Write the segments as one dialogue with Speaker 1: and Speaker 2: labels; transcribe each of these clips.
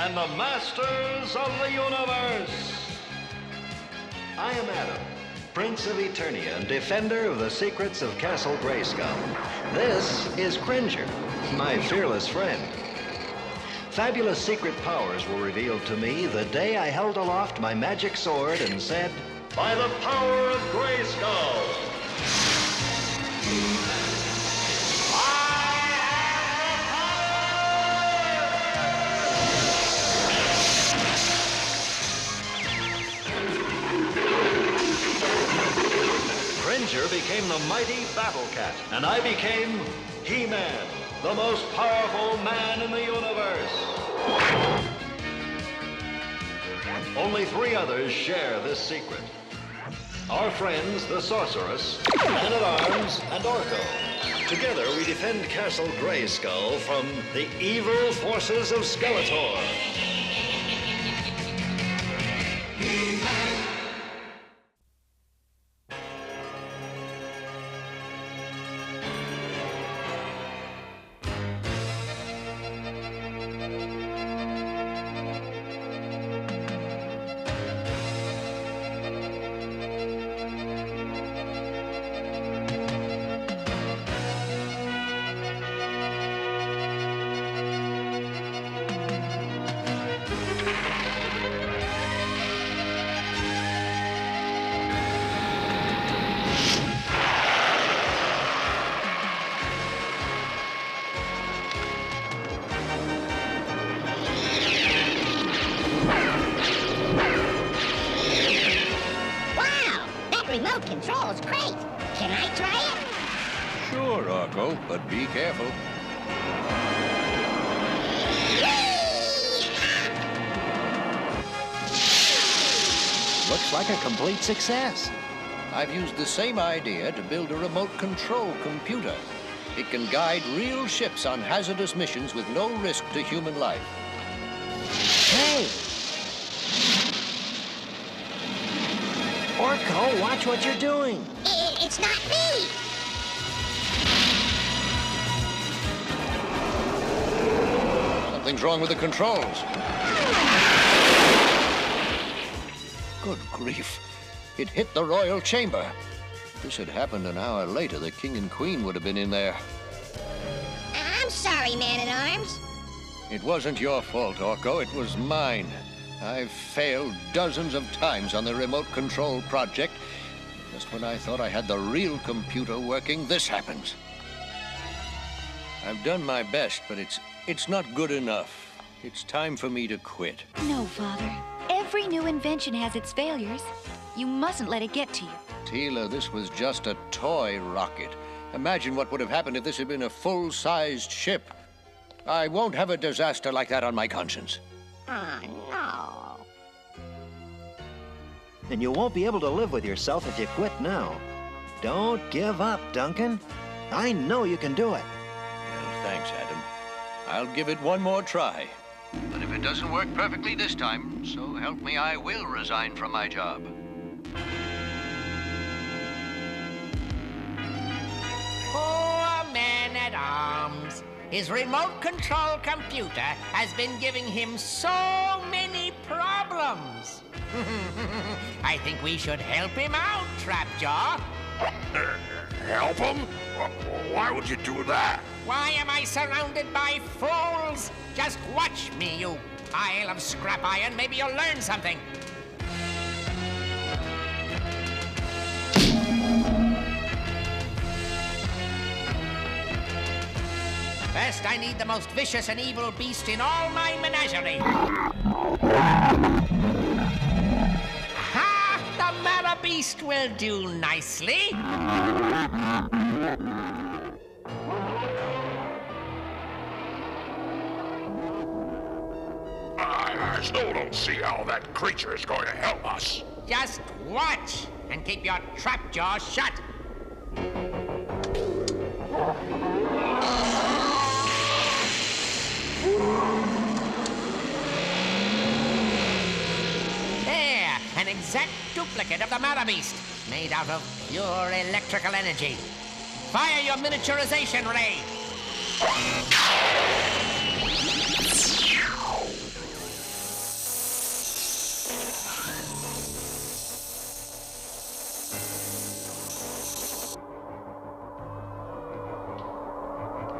Speaker 1: and the masters of the universe. I am Adam, Prince of Eternia and defender of the secrets of Castle Grayskull. This is Cringer, my fearless friend. Fabulous secret powers were revealed to me the day I held aloft my magic sword and said, "By the power of Grayskull, Cringer became the mighty Battle Cat, and I became He-Man, the most powerful man in the universe. Only 3 others share this secret. Our friends, the Sorceress, Man-at-Arms, and Orko. Together, we defend Castle Grayskull from the evil forces of Skeletor.
Speaker 2: Remote control's great. Can I try it?
Speaker 3: Sure, Orko, but be careful.
Speaker 4: Looks like a complete success.
Speaker 3: I've used the same idea to build a remote control computer. It can guide real ships on hazardous missions with no risk to human life.
Speaker 4: Hey! Orko, watch what you're doing.
Speaker 2: It's not me.
Speaker 3: Something's wrong with the controls. Good grief. It hit the royal chamber. If this had happened an hour later, the king and queen would have been in there.
Speaker 2: I'm sorry, Man-at-Arms.
Speaker 3: It wasn't your fault, Orko. It was mine. I've failed dozens of times on the remote control project. Just when I thought I had the real computer working, this happens. I've done my best, but it's not good enough. It's time for me to quit.
Speaker 5: No, Father. Every new invention has its failures. You mustn't let it get to you.
Speaker 3: Teela, this was just a toy rocket. Imagine what would have happened if this had been a full-sized ship. I won't have a disaster like that on my conscience.
Speaker 2: Oh, no.
Speaker 4: And you won't be able to live with yourself if you quit now. Don't give up, Duncan. I know you can do it.
Speaker 3: Well, thanks, Adam. I'll give it one more try. But if it doesn't work perfectly this time, so help me, I will resign from my job.
Speaker 6: Poor Man-at-Arms. His remote control computer has been giving him so many problems. I think we should help him out, Trapjaw.
Speaker 7: Help him? Why would you do that?
Speaker 6: Why am I surrounded by fools? Just watch me, you pile of scrap iron. Maybe you'll learn something. First, I need the most vicious and evil beast in all my menagerie. Ha! The Mara Beast will do nicely.
Speaker 7: I still don't see how that creature is going to help us.
Speaker 6: Just watch and keep your trap jaw shut. There, an exact duplicate of the Mara Beast, made out of pure electrical energy. Fire your miniaturization ray.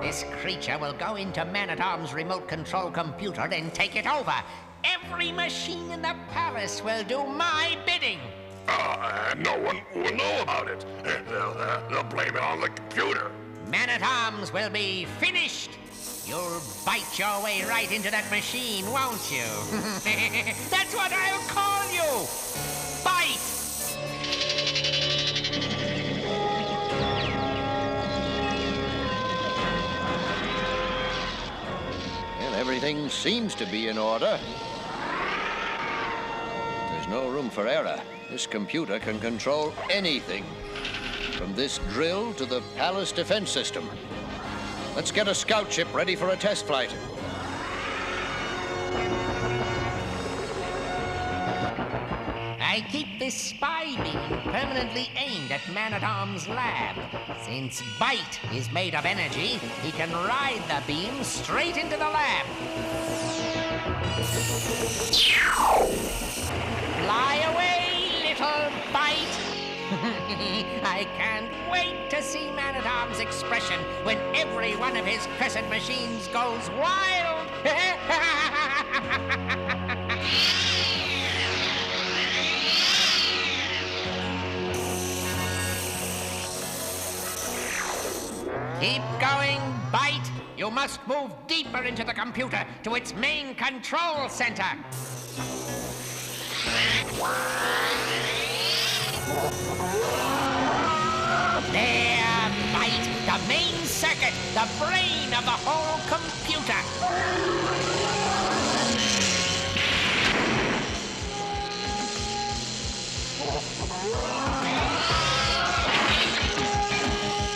Speaker 6: This creature will go into Man-at-Arms' remote control computer and take it over. Every machine in the palace will do my bidding.
Speaker 7: And no one will know about it. They'll blame it on the computer.
Speaker 6: Man-at-Arms will be finished. You'll bite your way right into that machine, won't you? That's what I'll call you. Bite!
Speaker 3: Well, everything seems to be in order. There's no room for error. This computer can control anything, from this drill to the palace defense system. Let's get a scout ship ready for a test flight.
Speaker 6: I keep this spy beam permanently aimed at Man-at-Arms' lab. Since Bite is made of energy, he can ride the beam straight into the lab. Fly away, little Bite! I can't wait to see Man-at-Arms' expression when every one of his crescent machines goes wild! Keep going, Bite! You must move deeper into the computer, to its main control center. There, Bite! The main circuit, the brain of the whole computer.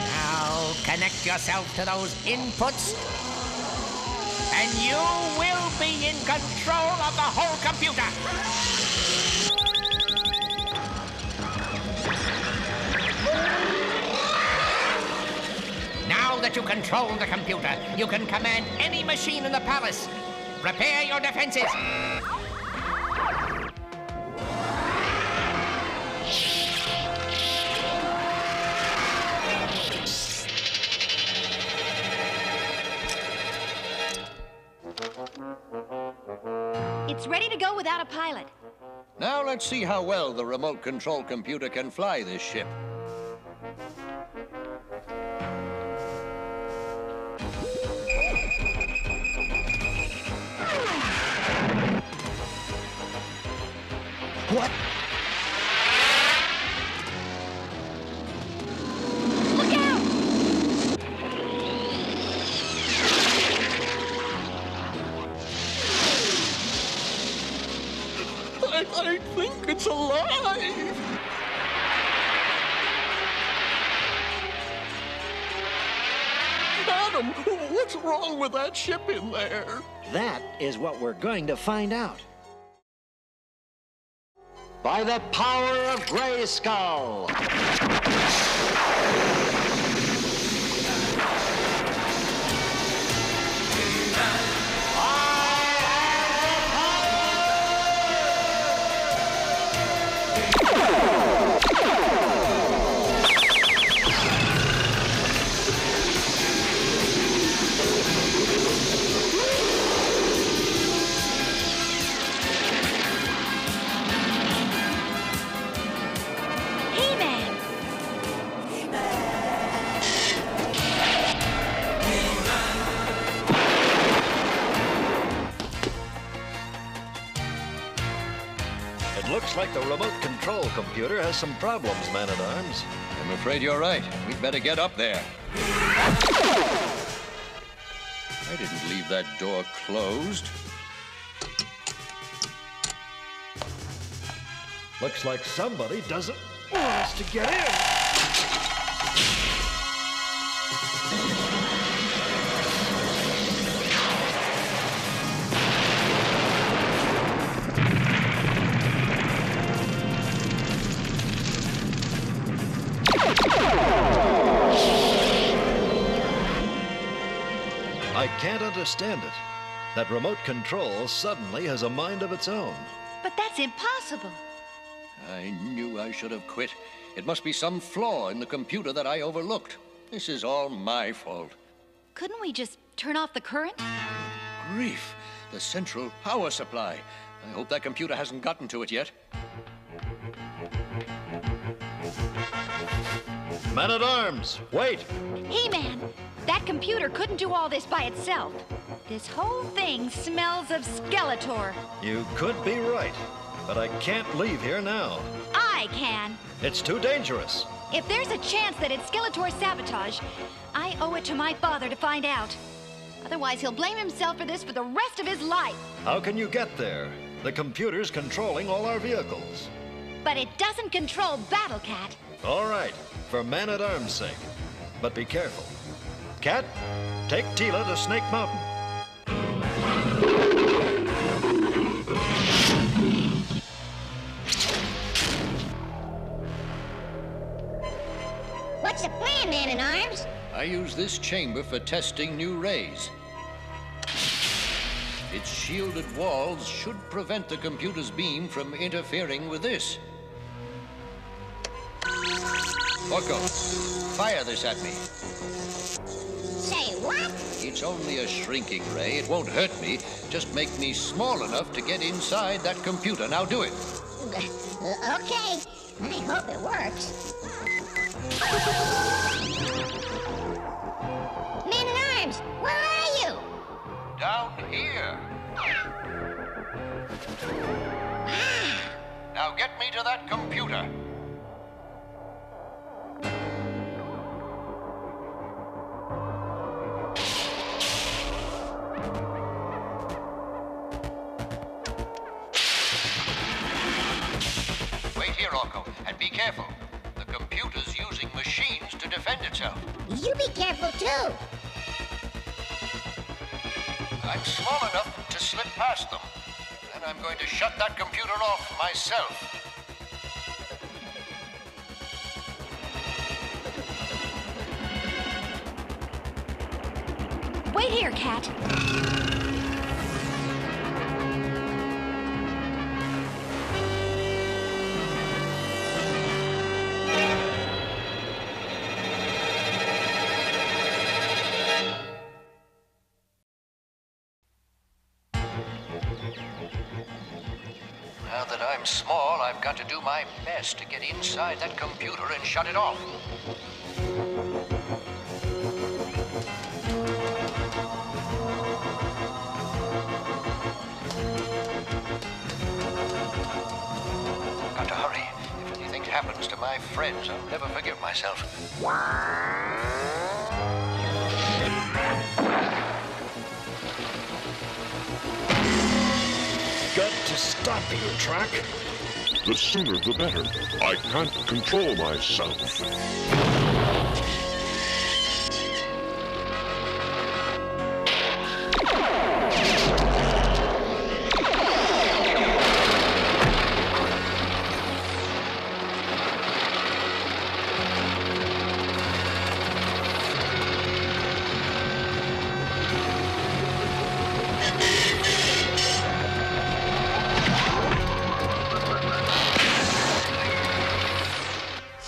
Speaker 6: Now, connect yourself to those inputs, and you will be in control of the whole computer. Now that you control the computer, you can command any machine in the palace. Prepare your defenses.
Speaker 5: It's ready to go without a pilot.
Speaker 3: Now let's see how well the remote control computer can fly this ship.
Speaker 4: What?
Speaker 5: Look out!
Speaker 3: I think it's alive! Adam, what's wrong with that ship in there?
Speaker 4: That is what we're going to find out.
Speaker 1: By the power of Grayskull!
Speaker 4: Looks like the remote control computer has some problems, Man-at-Arms.
Speaker 3: I'm afraid you're right. We'd better get up there. I didn't leave that door closed.
Speaker 4: Looks like somebody doesn't want us to get in. I can't understand it. That remote control suddenly has a mind of its own.
Speaker 5: But that's impossible.
Speaker 3: I knew I should have quit. It must be some flaw in the computer that I overlooked. This is all my fault.
Speaker 5: Couldn't we just turn off the current?
Speaker 3: Grief! The central power supply. I hope that computer hasn't gotten to it yet.
Speaker 1: Man-at-Arms, wait!
Speaker 5: He-Man, that computer couldn't do all this by itself. This whole thing smells of Skeletor.
Speaker 1: You could be right, but I can't leave here now.
Speaker 5: I can.
Speaker 1: It's too dangerous.
Speaker 5: If there's a chance that it's Skeletor's sabotage, I owe it to my father to find out. Otherwise, he'll blame himself for this for the rest of his life.
Speaker 1: How can you get there? The computer's controlling all our vehicles.
Speaker 5: But it doesn't control Battle Cat.
Speaker 1: All right, for Man-at-Arms' sake. But be careful. Cat, take Teela to Snake Mountain.
Speaker 2: What's the plan, Man-at-Arms?
Speaker 3: I use this chamber for testing new rays. Its shielded walls should prevent the computer's beam from interfering with this. Orko, fire this at me.
Speaker 2: Say what?
Speaker 3: It's only a shrinking ray. It won't hurt me. Just make me small enough to get inside that computer. Now do it.
Speaker 2: Okay. I hope it works. Man-at-Arms, where are you?
Speaker 3: Down here. Now get me to that computer. Wait here, Orko, and be careful. The computer's using machines to defend itself.
Speaker 2: You be careful, too.
Speaker 3: I'm small enough to slip past them. And I'm going to shut that computer off myself.
Speaker 5: Wait here, Cat.
Speaker 3: Now that I'm small, I've got to do my best to get inside that computer and shut it off. Got to hurry. If anything happens to my friends, I'll never forgive myself.
Speaker 1: Got to stop your track.
Speaker 7: The sooner the better. I can't control myself.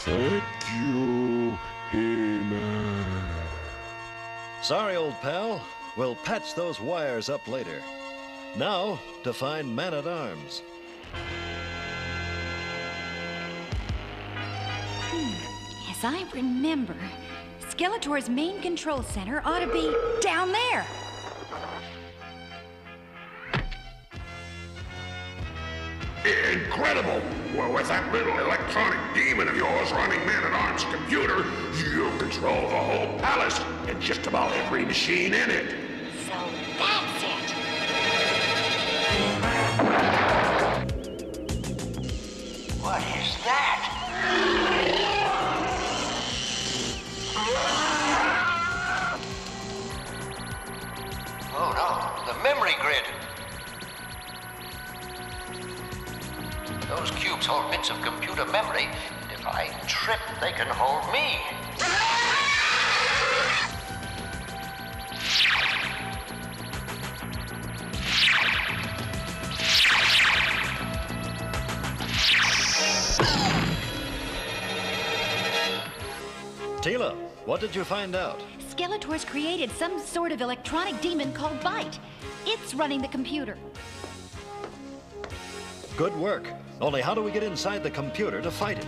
Speaker 7: Thank you, He-Man.
Speaker 1: Sorry, old pal. We'll patch those wires up later. Now, to find Man-at-Arms.
Speaker 5: As I remember, Skeletor's main control center ought to be down there.
Speaker 7: Incredible! Well, with that little electronic demon of yours running Man-at-Arms' computer, you control the whole palace and just about every machine in it.
Speaker 2: So that's it.
Speaker 3: What is that? Oh no, the memory grid. Those cubes hold bits of computer memory, and if I trip, they can hold me.
Speaker 1: Teela, what did you find out?
Speaker 5: Skeletor's created some sort of electronic demon called Bite. It's running the computer.
Speaker 1: Good work. Only how do we get inside the computer to fight it?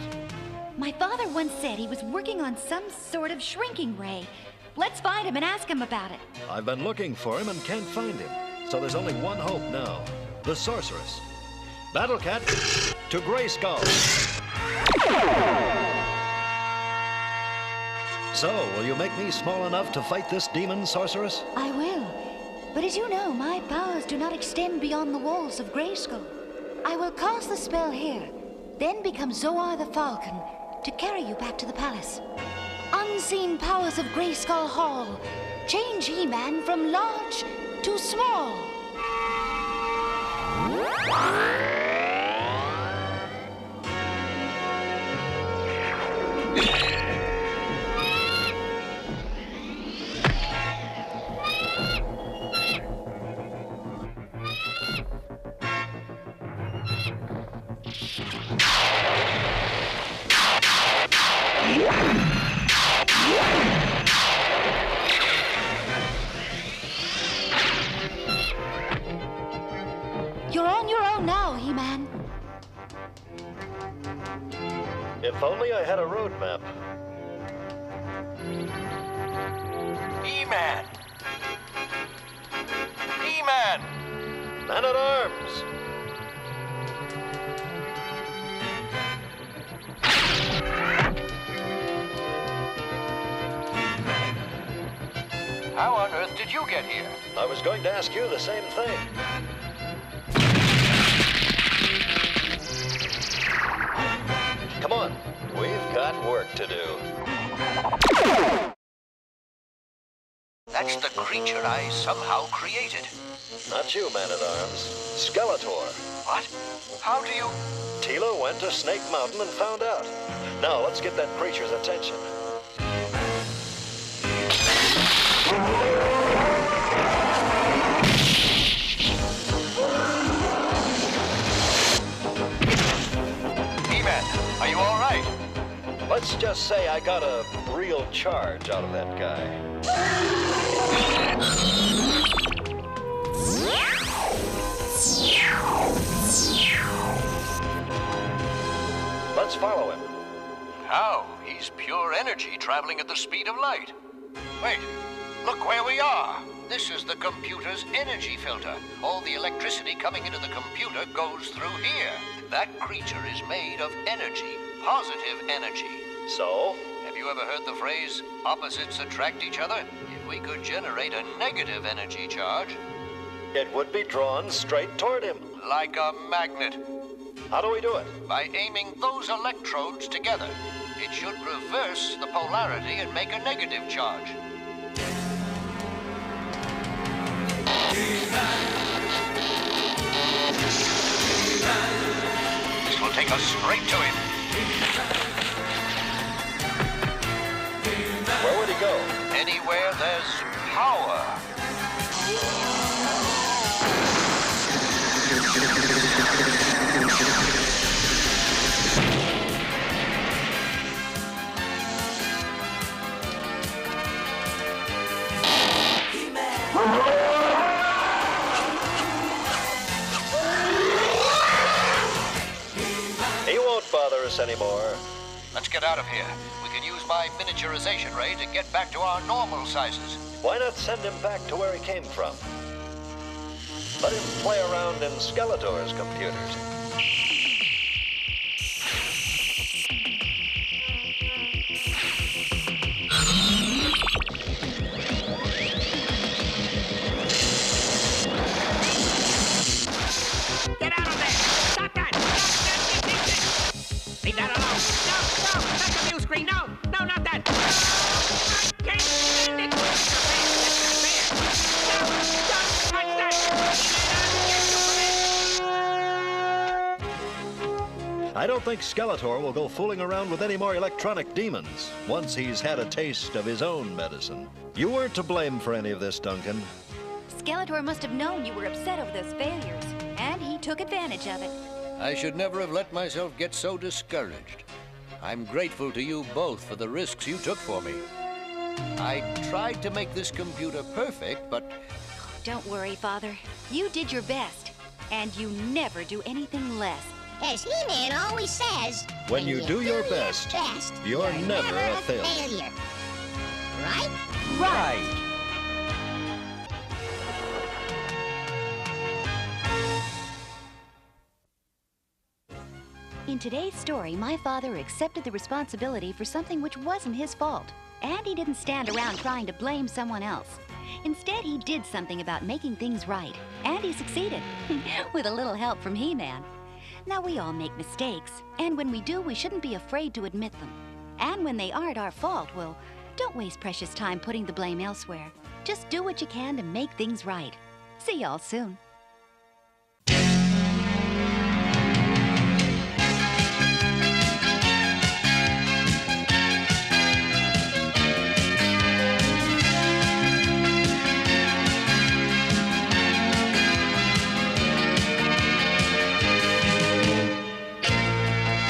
Speaker 5: My father once said he was working on some sort of shrinking ray. Let's find him and ask him about it.
Speaker 1: I've been looking for him and can't find him. So there's only one hope now. The Sorceress. Battle Cat to Grayskull. So, will you make me small enough to fight this demon, Sorceress?
Speaker 5: I will. But as you know, my powers do not extend beyond the walls of Grayskull. I will cast the spell here, then become Zoar the Falcon to carry you back to the palace. Unseen powers of Grayskull Hall. Change He-Man from large to small. You're on your own now, He-Man.
Speaker 1: If only I had a road map.
Speaker 3: He-Man! He-Man!
Speaker 1: Man-at-Arms!
Speaker 3: How on earth did you get here?
Speaker 1: I was going to ask you the same thing. Come on, we've got work to do.
Speaker 3: That's the creature I somehow created.
Speaker 1: Not you, Man-at-Arms. Skeletor.
Speaker 3: What? How do you...
Speaker 1: Teela went to Snake Mountain and found out. Now, let's get that creature's attention.
Speaker 3: He-Man, are you all right?
Speaker 1: Let's just say I got a real charge out of that guy. Let's follow him.
Speaker 3: How? He's pure energy traveling at the speed of light. Wait, look where we are. This is the computer's energy filter. All the electricity coming into the computer goes through here. That creature is made of energy, positive energy.
Speaker 1: So?
Speaker 3: Have you ever heard the phrase, opposites attract each other? If we could generate a negative energy charge...
Speaker 1: It would be drawn straight toward him.
Speaker 3: Like a magnet.
Speaker 1: How do we do it?
Speaker 3: By aiming those electrodes together. It should reverse the polarity and make a negative charge. This will take us straight to him.
Speaker 1: Where would he go?
Speaker 3: Anywhere there's power.
Speaker 1: He won't bother us anymore.
Speaker 3: Let's get out of here. We can use my miniaturization ray to get back to our normal sizes.
Speaker 1: Why not send him back to where he came from? Let him play around in Skeletor's computers.
Speaker 6: Get out of there! Stop that! Leave that alone! No! No! Not the view screen! No! No, not that! I can't stand it! That's not fair! No! Don't touch that!
Speaker 1: I don't think Skeletor will go fooling around with any more electronic demons once he's had a taste of his own medicine. You weren't to blame for any of this, Duncan.
Speaker 5: Skeletor must have known you were upset over those failures, and he took advantage of it.
Speaker 3: I should never have let myself get so discouraged. I'm grateful to you both for the risks you took for me. I tried to make this computer perfect, but
Speaker 5: Don't worry, Father. You did your best, and you never do anything less.
Speaker 2: As He-Man always says,
Speaker 1: When you do your best, you're never a failure.
Speaker 2: Right?
Speaker 1: Right.
Speaker 5: In today's story, my father accepted the responsibility for something which wasn't his fault. And he didn't stand around trying to blame someone else. Instead, he did something about making things right. And he succeeded, with a little help from He-Man. Now, we all make mistakes, and when we do, we shouldn't be afraid to admit them. And when they aren't our fault, well, don't waste precious time putting the blame elsewhere. Just do what you can to make things right. See y'all soon.